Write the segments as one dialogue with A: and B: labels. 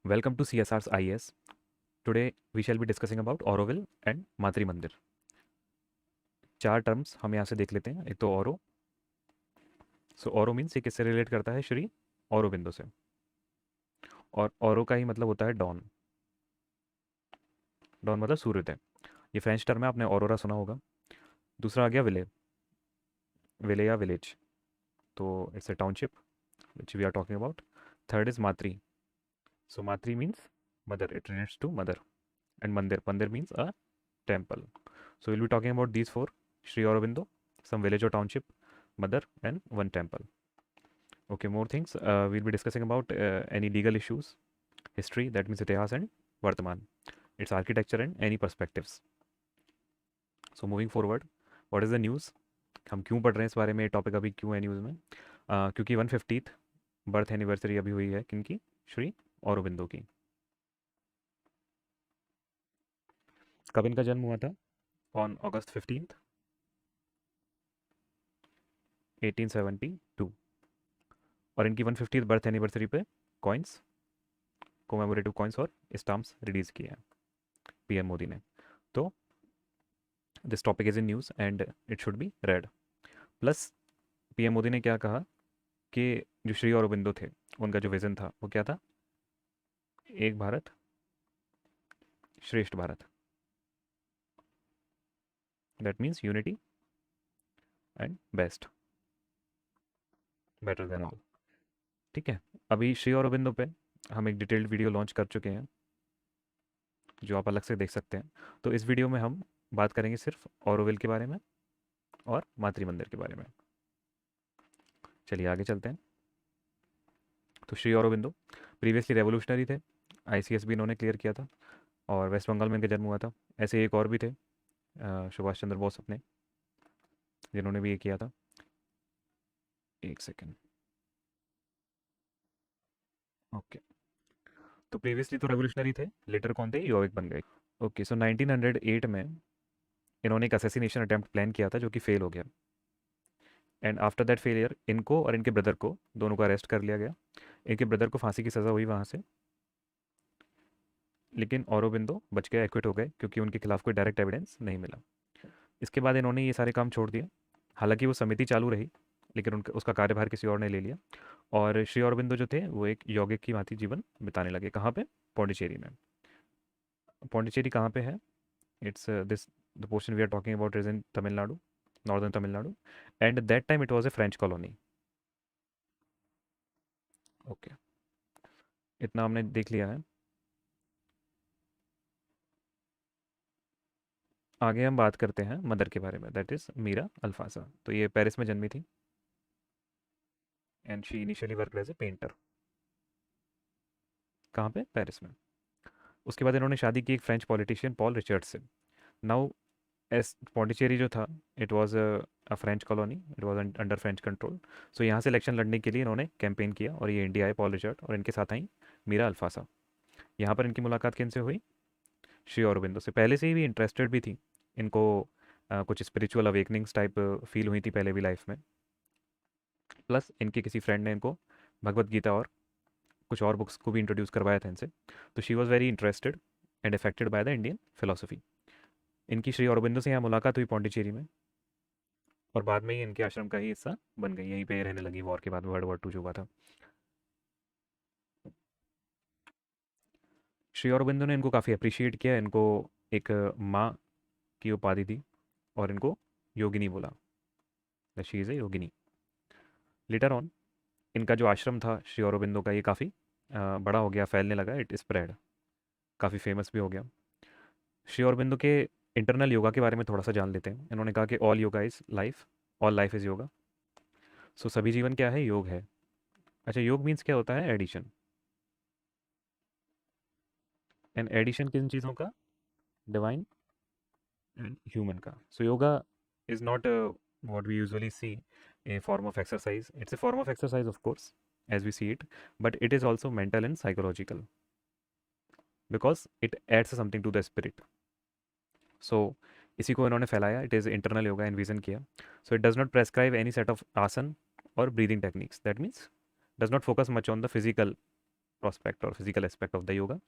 A: Welcome to CSR's IS. Today we shall be discussing about Auroville and मातृ मंदिर. चार terms हम यहाँ से देख लेते हैं. एक तो औरो. सो औरो मीन्स ये किससे रिलेट करता है? श्री औरोबिंदो से. और औरो का ही मतलब होता है डॉन. डॉन मतलब सूर्योदय. ये फ्रेंच टर्म है, आपने ऑरोरा सुना होगा. दूसरा आ गया विले. विले या विलेज. तो it's a township which we are talking about. Third is matri. So matri means mother. It relates to mother. And mandir. Mandir means a temple. So we'll be talking about these four: Sri Aurobindo, some village or township, mother, and one temple. Okay, more things. We'll be discussing about any legal issues, history, that means Itihas and Vartaman, its architecture and any perspectives. So moving forward, what is the news? हम क्यों पढ़ रहे हैं इस बारे में? Topic अभी क्यों है न्यूज़ में? क्योंकि 150th बर्थ एनिवर्सरी अभी हुई है किनकी? श्री औरोबिंदो की. कब इनका जन्म हुआ था? On August 15th 1872. और इनकी 150th बर्थ एनिवर्सरी पे कॉइन्स, कोमेमोरेटिव कॉइन्स और स्टाम्प्स रिलीज किए हैं पीएम मोदी ने. तो this topic is in news and it should be red. Plus PM Modi ने क्या कहा कि जो श्री अरबिंदो थे उनका जो विजन था वो क्या था? एक भारत श्रेष्ठ Bharat. That means unity and best, better than all. ठीक है. अभी श्री अरबिंदो पे हम एक डिटेल्ड वीडियो लॉन्च कर चुके हैं जो आप अलग से देख सकते हैं. तो इस वीडियो में हम बात करेंगे सिर्फ ऑरोविल के बारे में और मातृ मंदिर के बारे में. चलिए आगे चलते हैं. तो श्री अरबिंदो प्रीवियसली रेवोल्यूशनरी थे. आईसीएस भी इन्होंने क्लियर किया था और वेस्ट बंगाल में इनका जन्म हुआ था. ऐसे एक और भी थे, सुभाष चंद्र बोस अपने, जिन्होंने भी ये किया था. एक सेकेंड. ओके. तो प्रीवियसली तो रेवोल्यूशनरी थे, लेटर कौन थे? यौगिक बन गए. ओके. सो 1908 में इन्होंने एक असैसिनेशन अटेम्प्ट प्लान किया था जो कि फेल हो गया. एंड आफ्टर दैट फेलियर इनको और इनके ब्रदर को, दोनों को अरेस्ट कर लिया गया. इनके ब्रदर को फांसी की सज़ा हुई वहाँ से, लेकिन औरोबिंदो बच गए, एक्विट हो गए क्योंकि उनके खिलाफ कोई डायरेक्ट एविडेंस नहीं मिला. इसके बाद इन्होंने ये सारे काम छोड़ दिए. हालांकि वो समिति चालू रही लेकिन उनका उसका कार्यभार किसी और ने ले लिया. और श्री अरबिंदो जो थे वो एक यौगिक की भांति जीवन बिताने लगे. कहाँ पे? पौंडीचेरी में. पौंडीचेरी कहाँ पे है? It's this the portion we are talking about is in Tamil Nadu, northern Tamil Nadu. And that time it was a French colony. Okay. इतना हमने देख लिया है. आगे हम बात करते हैं मदर के बारे में, दैट इज़ मीरा अल्फासा. तो ये पेरिस में जन्मी थी and she initially work as a painter. कहाँ पे? पेरिस में. उसके बाद इन्होंने शादी की एक फ्रेंच पॉलिटिशियन पॉल रिचर्ड से. नाउ एस पौंडीचेरी जो था it was a French colony, it was under French control. So यहाँ से इलेक्शन लड़ने के लिए इन्होंने कैंपेन किया और ये इंडिया आए पॉल रिचर्ड, और इनके साथ आई मीरा अल्फासा. यहाँ पर इनकी मुलाकात किन से हुई? श्री अरबिंदो से. पहले से ही इंटरेस्टेड भी थी इनको. कुछ स्पिरिचुअल अवेकनिंग्स टाइप फील हुई थी पहले भी लाइफ में. प्लस इनके किसी फ्रेंड ने इनको भगवत गीता और कुछ और बुक्स को भी इंट्रोड्यूस करवाया था इनसे. तो she was very interested and affected by the Indian philosophy. इनकी श्री अरबिंदो से यहाँ मुलाकात हुई पौंडीचेरी में, और बाद में ही इनके आश्रम का ही हिस्सा बन गई. यहीं पे रहने लगी वॉर के बाद, वर्ल्ड वॉर 2 जो हुआ था. श्री अरबिंदो ने इनको काफ़ी अप्रिशिएट किया. इनको एक माँ की उपाधि दी और इनको योगिनी बोला. She is a Yogini. Later on इनका जो आश्रम था श्री अरबिंदो का, ये काफ़ी बड़ा हो गया, फैलने लगा. इट स्प्रेड, काफ़ी फेमस भी हो गया. श्री अरबिंदो के इंटरनल योगा के बारे में थोड़ा सा जान लेते हैं. इन्होंने कहा कि all yoga is life, all life is yoga. So सभी जीवन क्या है? योग है. अच्छा, योग मीन्स क्या होता है? एडिशन. एंड एडिशन किन चीज़ों का? डिवाइन एंड ह्यूमन का. So yoga is not what we usually see a form of exercise. It's a form of exercise, of course, as we see it, but it is also mental and psychological because it adds something to the spirit. So इसी को इन्होंने फैलाया. It is internal yoga envision किया. So it does not prescribe any set of asana और breathing techniques. That means does not focus much on the physical prospect or physical aspect of the yoga,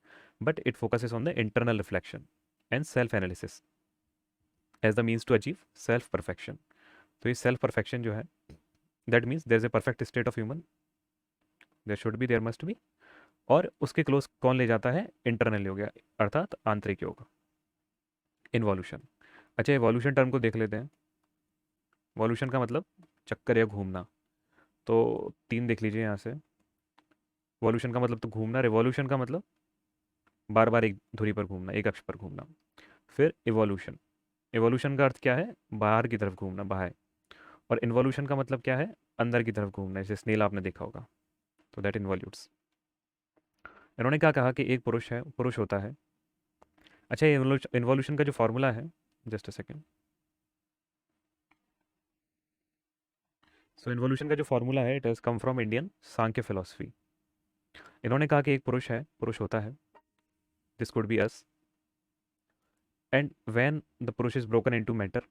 A: but it focuses on the internal reflection and self analysis as the means to achieve self perfection. तो ये self perfection जो है, that means there is a perfect state of human, there should be, there must be, और उसके close कौन ले जाता है? इंटरनल योगा, अर्थात आंतरिक योग, इन्वॉल्यूशन। अच्छा, इवोल्यूशन टर्म को देख लेते हैं। इवोल्यूशन का मतलब चक्कर या घूमना। तो तीन देख लीजिए यहाँ से। वॉल्यूशन का मतलब तो घूमना, रिवॉल्यूशन का मतलब बार बार एक धुरी पर घूमना, एक अक्ष पर घूमना। फिर इवोल्यूशन, इवोल्यूशन का अर्थ क्या है? बाहर की तरफ घूमना, बाहर। और इन्वॉल्यूशन का मतलब क्या है? अंदर की तरफ घूमना, जैसे स्नेल आपने देखा होगा, तो दैट इन्वॉल्यूट्स। इन्होंने क्या कहा कि एक पुरुष है, पुरुष होता है। अच्छा, ये इन्वॉल्यूशन का जो फॉर्मूला है, just a second. So involution का जो फॉर्मूला है, it has come from Indian Sankhya philosophy. इन्होंने कहा कि एक पुरुष है, पुरुष होता है, this could be us, and when the purusha is broken into matter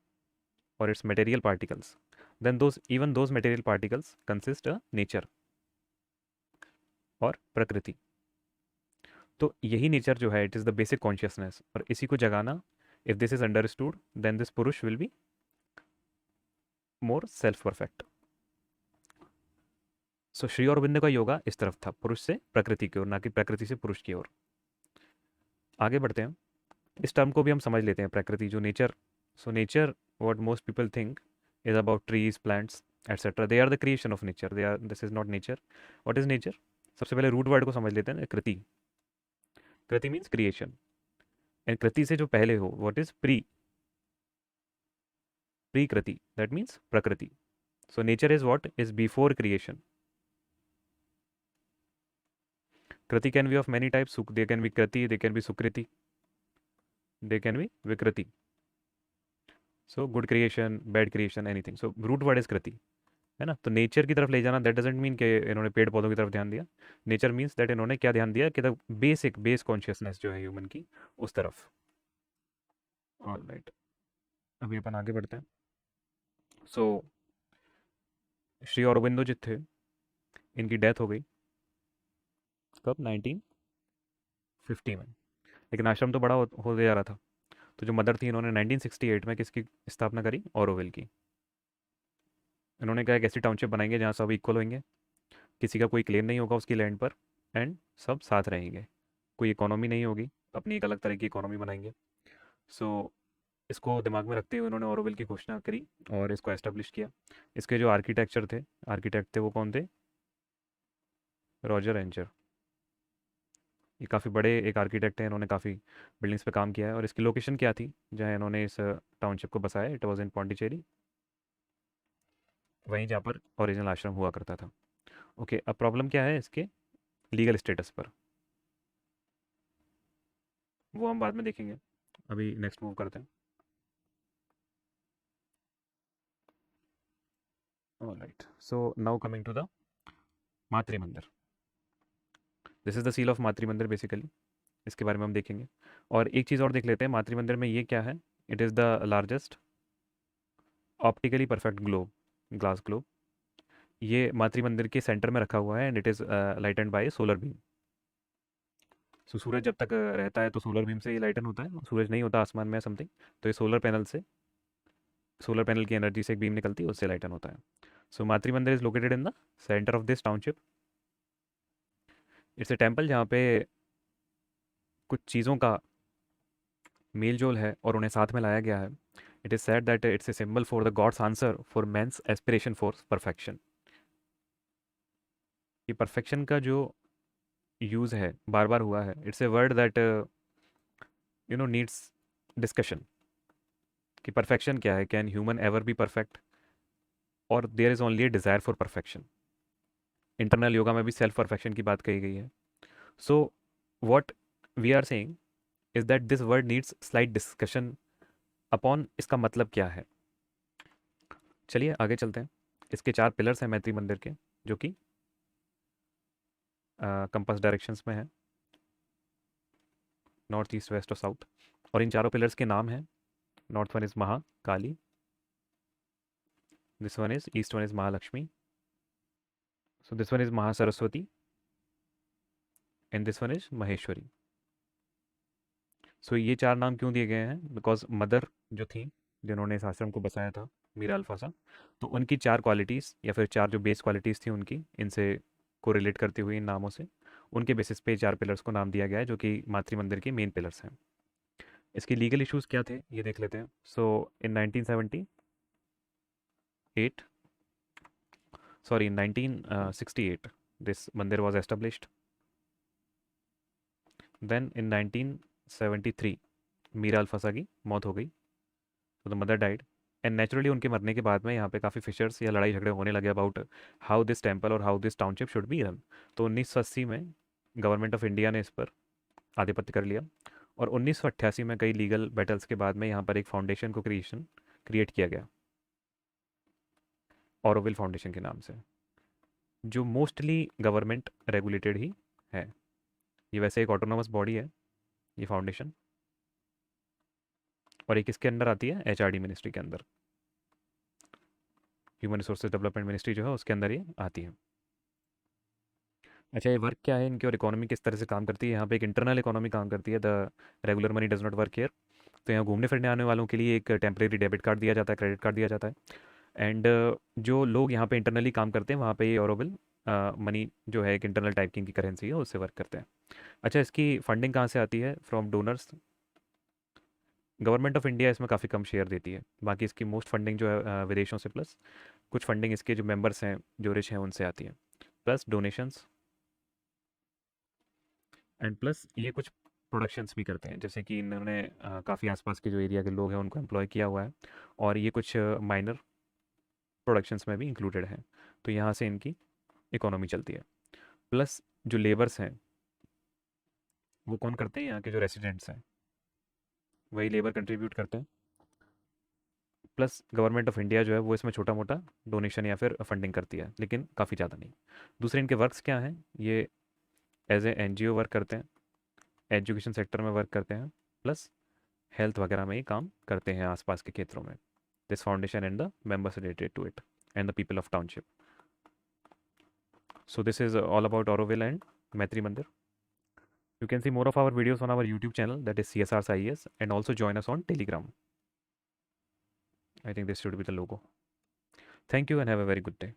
A: or its material particles, then those material particles consist a nature और प्रकृति। तो यही नेचर जो है, it is the basic consciousness, और इसी को जगाना, if this is understood then this purusha will be more self perfect. So Shri Aurobindo का योगा इस तरफ था, पुरुष से प्रकृति की ओर, ना कि प्रकृति से पुरुष की ओर। आगे बढ़ते हैं, इस टर्म को भी हम समझ लेते हैं, प्रकृति जो nature. So nature, what most people think is about trees, plants, etc. They are the creation of nature. This is not nature. What is nature? सबसे पहले रूट वर्ड को समझ लेते हैं, कृति। कृति मीन्स क्रिएशन, एंड कृति से जो पहले हो, what is pre, pre kriti, that means prakriti. So nature is what is before creation. Kriti can be of many types, they can be kriti, they can be sukriti, they can be vikriti. So good creation, bad creation, anything. So root word is kriti, है ना। तो nature की तरफ ले जाना, that doesn't mean कि इन्होंने पेड़ पौधों की तरफ ध्यान दिया। नेचर मीन्स दैट इन्होंने क्या ध्यान दिया कि द बेसिक बेस कॉन्शियसनेस जो है ह्यूमन की, उस तरफ। ऑलराइट, अभी अपन आगे बढ़ते हैं। सो श्री अरबिंदो जी थे, इनकी डेथ हो गई कब? 1950 में। लेकिन आश्रम तो बड़ा हो जा रहा था, तो जो मदर थी, इन्होंने 1968 में किसकी स्थापना करी? ओरोविल की। इन्होंने कहा एक ऐसी टाउनशिप बनाएंगे जहाँ सब इक्वल होंगे, किसी का कोई क्लेम नहीं होगा उसकी लैंड पर, एंड सब साथ रहेंगे, कोई इकोनॉमी नहीं होगी, अपनी एक अलग तरह की इकोनॉमी बनाएंगे। सो इसको दिमाग में रखते हुए उन्होंने ओरोविल की घोषणा करी और इसको एस्टेब्लिश किया। इसके जो आर्किटेक्चर थे, आर्किटेक्ट थे, वो कौन थे? Roger anchor. ये काफ़ी बड़े एक आर्किटेक्ट हैं, इन्होंने काफ़ी बिल्डिंग्स पे काम किया है। और इसकी लोकेशन क्या थी जहाँ इन्होंने इस टाउनशिप को बसाया? इट वॉज इन पौंडीचेरी, वहीं जहाँ पर ओरिजिनल आश्रम हुआ करता था। ओके, अब प्रॉब्लम क्या है इसके लीगल स्टेटस पर, वो हम बाद में देखेंगे। अभी नेक्स्ट मूव करते हैं। Alright, so now coming to the matri mandir. This is the seal of matri mandir basically, इसके बारे में हम देखेंगे। और एक चीज़ और देख लेते हैं मातृ मंदिर में, ये क्या है? It is the largest optically perfect globe, glass globe. ये मातृ मंदिर के सेंटर में रखा हुआ है, and it is lightened by solar beam. So सूरज जब तक रहता है तो सोलर बीम से ही लाइटन होता है, सूरज नहीं होता आसमान में समथिंग, तो ये सोलर पैनल से, सोलर पैनल की एनर्जी से एक बीम निकलती है, उससे लाइटन होता है। सो मातृ मंदिर is located in the centre of this township. It's a temple जहाँ पे कुछ चीज़ों का मेल जोल है और उन्हें साथ में लाया गया है। It is said that it's a symbol for the God's answer for man's aspiration for perfection. ये परफेक्शन का जो यूज़ है बार बार हुआ है, it's a word that needs discussion, कि परफेक्शन क्या है, can human ever be perfect, और there is only a desire for perfection. Internal yoga में भी सेल्फ परफेक्शन की बात कही गई है। So what we are saying is that this word needs slight discussion upon इसका मतलब क्या है। चलिए आगे चलते हैं। इसके चार पिलर्स हैं मैत्री मंदिर के, जो कि कंपास डायरेक्शंस में है, नॉर्थ ईस्ट वेस्ट और साउथ। और इन चारों पिलर्स के नाम हैं, north one is Mahakali, this one is east one is Mahalakshmi, so this one is Mahasaraswati, and this one is Maheshwari. So ये चार नाम क्यों दिए गए हैं? बिकॉज मदर जो थी, जिन्होंने इस आश्रम को बसाया था, मीरा अल्फासा, तो उनकी चार क्वालिटीज़ या फिर चार जो बेस क्वालिटीज़ थी उनकी, इनसे को रिलेट करती हुई इन नामों से उनके बेसिस पे चार पिलर्स को नाम दिया गया है, जो कि मातृ मंदिर के मेन पिलर्स हैं. इसके लीगल इश्यूज क्या थे ये देख लेते हैं. सो इन 1978, सॉरी 1968, दिस मंदिर was established. Then in 1973 Meera Alfassa की मौत हो गई. तो the mother died. And naturally उनके मरने के बाद में यहाँ पे काफ़ी फिशर्स या लड़ाई झगड़े होने लगे अबाउट हाउ दिस टेम्पल और how this township should be run. तो 1980 में गवर्नमेंट ऑफ इंडिया ने इस पर आधिपत्य कर लिया. और 1988 में कई लीगल बैटल्स के बाद में यहाँ पर एक फाउंडेशन को क्रिएट किया गया, ऑरोविल फाउंडेशन के नाम से, जो मोस्टली गवर्नमेंट रेगुलेटेड ही है. ये वैसे एक ऑटोनोमस बॉडी है ये फाउंडेशन, और एक इसके अंदर आती है एचआरडी मिनिस्ट्री के अंदर, ह्यूमन रिसोर्सेज डेवलपमेंट मिनिस्ट्री जो है उसके अंदर ये आती है. अच्छा, ये वर्क क्या है इनकी और इकोनॉमी किस तरह से काम करती है? यहाँ पे एक इंटरनल इकोनॉमी काम करती है. The regular money does not work here. तो यहाँ घूमने फिरने आने वालों के लिए एक टेम्परेरी डेबिट कार्ड दिया जाता है, क्रेडिट कार्ड दिया जाता है. एंड जो लोग यहाँ पे इंटरनली काम करते हैं वहाँ पे ये ऑरोबिल मनी जो है एक इंटरनल टाइप की इनकी करेंसी है, उससे वर्क करते हैं. अच्छा, इसकी फंडिंग कहाँ से आती है? From donors. Government of India इसमें काफ़ी कम शेयर देती है. बाकी इसकी मोस्ट फंडिंग जो है विदेशों से, प्लस कुछ फंडिंग इसके जो मेंबर्स हैं जो रिच हैं उनसे आती है, प्लस डोनेशंस. एंड प्लस ये कुछ प्रोडक्शंस भी करते हैं, जैसे कि इन्होंने काफ़ी आसपास के जो एरिया के लोग हैं उनको एम्प्लॉय किया हुआ है, और ये कुछ माइनर प्रोडक्शंस में भी इंक्लूडेड हैं. तो यहाँ से इनकी इकोनॉमी चलती है. प्लस जो लेबर्स हैं वो कौन करते हैं? यहाँ के जो रेसिडेंट्स हैं वही लेबर कंट्रीब्यूट करते हैं. प्लस गवर्नमेंट ऑफ इंडिया जो है वो इसमें छोटा मोटा डोनेशन या फिर फंडिंग करती है, लेकिन काफ़ी ज़्यादा नहीं. दूसरे इनके वर्क्स क्या हैं? ये एज ए एनजीओ वर्क करते हैं, एजुकेशन सेक्टर में वर्क करते हैं, प्लस हेल्थ वगैरह में ही काम करते हैं आसपास के क्षेत्रों में. This foundation and the members related to it and the people of township. So this is all about Auroville and Maitri Mandir. You can see more of our videos on our YouTube channel, that is CSR's IES, and also join us on Telegram. I think this should be the logo. Thank you and have a very good day.